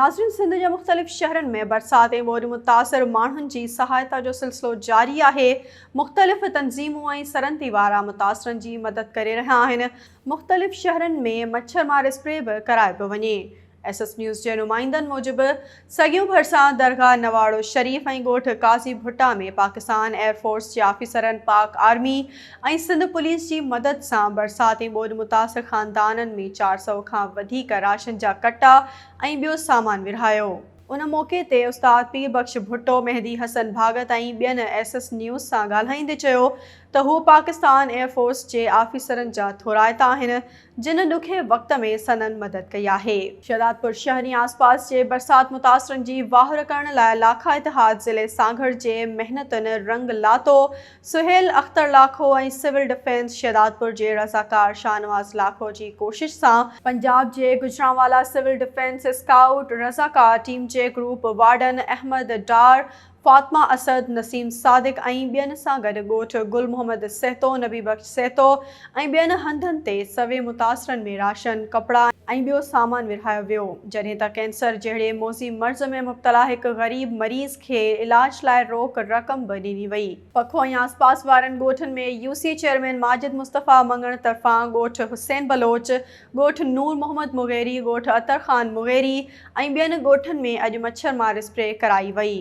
नाज़रीन, सिंध जे मुख़्तलिफ़ शहरनि में बरसात ऐं ॿोॾि मुतासिर माण्हुनि जी सहायता जो सिलसिलो जारी आहे। मुख़्तलिफ़ तंज़ीमूं ऐं सरहदी वारा मुतासिरनि जी मदद करे रहिया आहिनि। मुख़्तलिफ़ शहरनि में मच्छरमार स्प्रे बि करायो पियो वञे। SS न्यूज़ जे नुमाइंदनि मूजिबि सॻियूं भरिसां दरगाह नवाड़ो शरीफ़ ऐं ॻोठ काज़ी भुट्टा में पाकिस्तान एयरफोर्स जे आफ़ीसरनि, पाक आर्मी ऐं सिंध पुलिस जी मदद सां बरसात ऐं ॿोॾि मुतासिर ख़ानदाननि में 400 खां वधीक राशन जा कट्टा ऐं ॿियो सामान विरहायो। उन मौक़े ते उस्ताद पीर बख्श भुट्टो, मेहदी हसन भागत ऐं ॿियनि SS न्यूज़ सां ॻाल्हाईंदे चयो त हू पाकिस्तान एयरफोर्स जे आफ़ीसरनि जा थोराइता आहिनि, जिन ॾुखे वक़्त में संदनि मदद कई आहे। शहदादपुर शहर ऐं आसपास जे बरसात मुतासिरनि जी वाहुर करण लाइ लाखा इतिहाद ज़िले सांगड़ जे महिनतुनि रंग लाथो। सुहेल अख्तर लाखो ऐं सिविल डिफेंस शहदादपुर जे रज़ाकार शाहनवाज़ लाखो जी कोशिश सां पंजाब जे गुजरांवाला सिविल डिफेंस स्काउट रज़ाकार टीम जे ग्रुप वार्डन अहमद डार, फातिमा असद, नसीम सादिक ऐं ॿियनि सां गॾु ॻोठ गुल मोहम्मद सहतो, नबी बख्श सहतो ऐं ॿियनि हंधनि ते सवे मुतासिरनि में राशन, कपिड़ा ऐं ॿियो सामान विरहायो वियो। जॾहिं त कैंसर जहिड़े मोज़ी मर्ज़ में मुब्तला हिकु ग़रीब मरीज़ खे इलाज लाइ रोक रक़म बि ॾिनी वई। पखो ऐं आसपास वारनि ॻोठनि में UC चेयरमैन माजिद मुस्तफ़ा मंगण तरफ़ां ॻोठ हुसैन बलोच, ॻोठ नूर मोहम्मद मुग़ेरी, ॻोठ अतर ख़ान मुग़ेरी ऐं ॿियनि ॻोठनि में अॼु मच्छरमार स्प्रे कराई वई।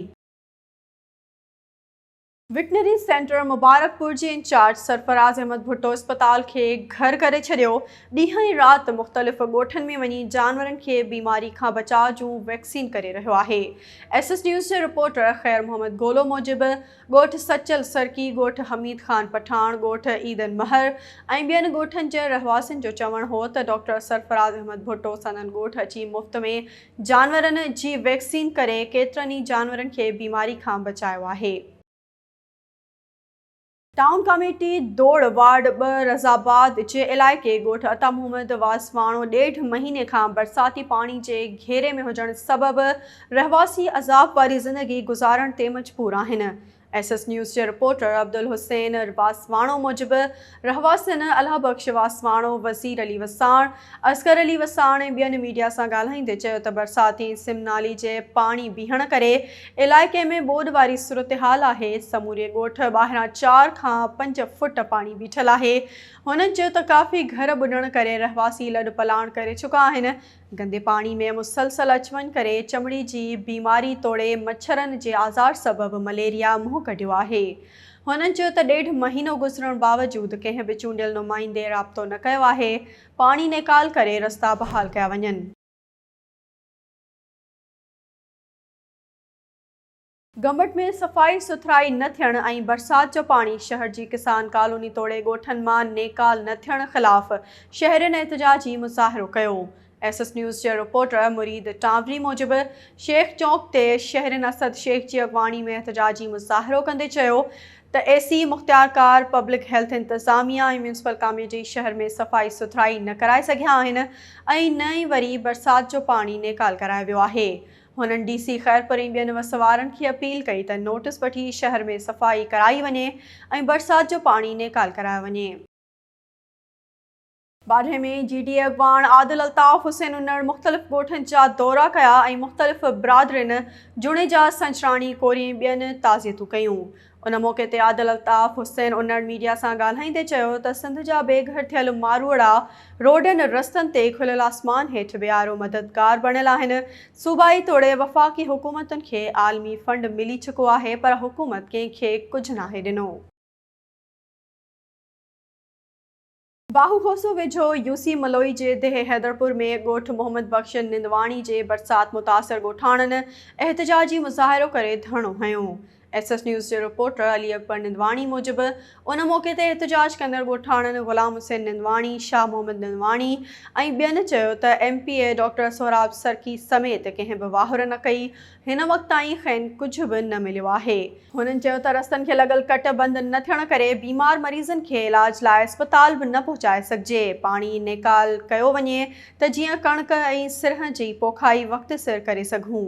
वेटनरी सेंटर मुबारकपुर जे इंचार्ज सरफराज़ अहमद भुट्टो अस्पताल खे घर करे छॾियो। ॾींहं ऐं राति मुख़्तलिफ़ ॻोठनि में वञी जानवरनि खे बीमारी खां बचाव जूं वैक्सीन करे रहियो आहे। SS न्यूज़ जे रिपोर्टर ख़ैर मोहम्मद गोलो मूजिबि ॻोठ सचल सरकी, ॻोठ हमीद ख़ान पठान, ॻोठ ईदन महर ऐं ॿियनि ॻोठनि जे रहवासियुनि जो चवणु हो त डॉक्टर सरफराज़ अहमद भुट्टो संदनि ॻोठ अची मुफ़्त में जानवरनि जी वैक्सीन करे केतिरनि ई जानवरनि खे बीमारी खां बचायो आहे। टाउन कमेटी दौड़ वार्ड 2 रज़ाबाद जे इलाइक़े ॻोठ अता मोहम्मद वासवाणो 1.5 महीने खां बरसाती पाणी जे घेरे में हुजण सबबि रहवासी अज़ाब वारी ज़िंदगी गुज़ारण ते मजबूर आहिनि। SS न्यूज़ जे रिपोर्टर अब्दुल हुसैन वासवाणो मूजिबि रहवासियुनि अल्लाह बख्श वासवाणो, वज़ीर अली वसाण, असगर अली वसाण ऐं ॿियनि मीडिया सां ॻाल्हाईंदे चयो त बरसाती सिम नाली जे पाणी बीहण करे इलाइक़े में ॿोॾि वारी सूरतहाल आहे। समूरे ॻोठ ॿाहिरां 4 खां 5 फुट पाणी बीठल आहे। हुननि चयो त काफ़ी घर ॿुॾण करे रहवासी लॾ पलाण करे चुका आहिनि। गंदे पाणी में मुसलसल अचवञ करे चमड़ी जी बीमारी तोड़े मच्छरनि जे आज़ार सबबि मलेरिया मुंहुं कढियो आहे। हुननि चयो त 1.5 महीनो गुज़रण बावजूदि कंहिं बि चूंडियल नुमाइंदे राब्तो न कयो आहे। पाणी निकाल करे रस्ता बहाल कया वञनि। गंबट में सफ़ाई सुथराई न थियण ऐं बरसात जो पाणी शहर जी किसान कॉलोनी तोड़े ॻोठनि मां नेकाल न थियण ख़िलाफ़ शहरियुनि एहतिजाजी मुज़ाहिरो कयो। SS न्यूज़ जे रिपोर्टर मुरीद टांवरी मूजिबि शेख चौक ते शहरियुनि असद शेख जी अॻवानी में एहतिजाजी मुज़ाहिरो कंदे चयो त AC मुख़्तियारकार पब्लिक हेल्थ इंतज़ामिया ऐं म्यूनिसिपल कमेटी शहर में सफ़ाई सुथराई न कराए सघिया आहिनि ऐं न ई वरी बरसात जो पाणी नेकाल करायो वियो आहे। हुननि DC ख़ैरपुर ऐं ॿियनि वसवारनि खे अपील कई त नोटिस वठी शहर में सफ़ाई कराई वञे ऐं बरसात जो पाणी नेकाल करायो वञे। बाढे में GDA अॻवान आदिल अल्ताफ़ हुसैन उन्नड़ मुख़्तलिफ़ ॻोठनि जा दौरा कया ऐं मुख़्तलिफ़ बिरादरियुनि जुणे जा संचराणी कोरी ऐं ॿियनि ताज़ियतूं कयूं। उन मौक़े ते आदिल अल्ताफ़ हुसैन उन्नड़ मीडिया सां ॻाल्हाईंदे चयो त सिंध जा बेघर थियल मारूअड़ा रोडनि रस्तनि ते खुलियल आसमान हेठि विहारो मददगार बणियल आहिनि। सूबाई तोड़े वफ़ाक़ी हुकूमतुनि खे आलमी फंड मिली चुको आहे, पर हुकूमत कंहिंखे कुझु नाहे ॾिनो। बाहुखोसो वेझो UC मलोई जे देह हैदरपुर में ॻोठ मोहम्मद बख्श निंदवाणी जे बरसात मुतासिर ॻोठाणनि एहतिजाजी मुज़ाहिरो करे धरणो हयो। SS न्यूज़ जे रिपोर्टर अली अकबर निंदवाणी मूजिबि उन मौक़े ते एहतिजाज कंदड़ ॻोठाणनि ग़ुलाम हुसैन निंदवाणी, शाह मोहम्मद निंदवाणी ऐं ॿियनि चयो त MPA डॉक्टर सोहराब सरकी समेत कंहिं बि वाहुर न कई। हिन वक़्त ताईं खैन कुझु बि न मिलियो आहे। हुननि चयो त रस्तनि खे लॻल कट बंदि न थियण करे बीमार मरीज़नि खे इलाज लाइ अस्पताल बि न पहुचाए सघिजे। पाणी नेकाल कयो वञे त जीअं कणिक ऐं सिरह जी पोखाई वक़्त सिर करे सघूं।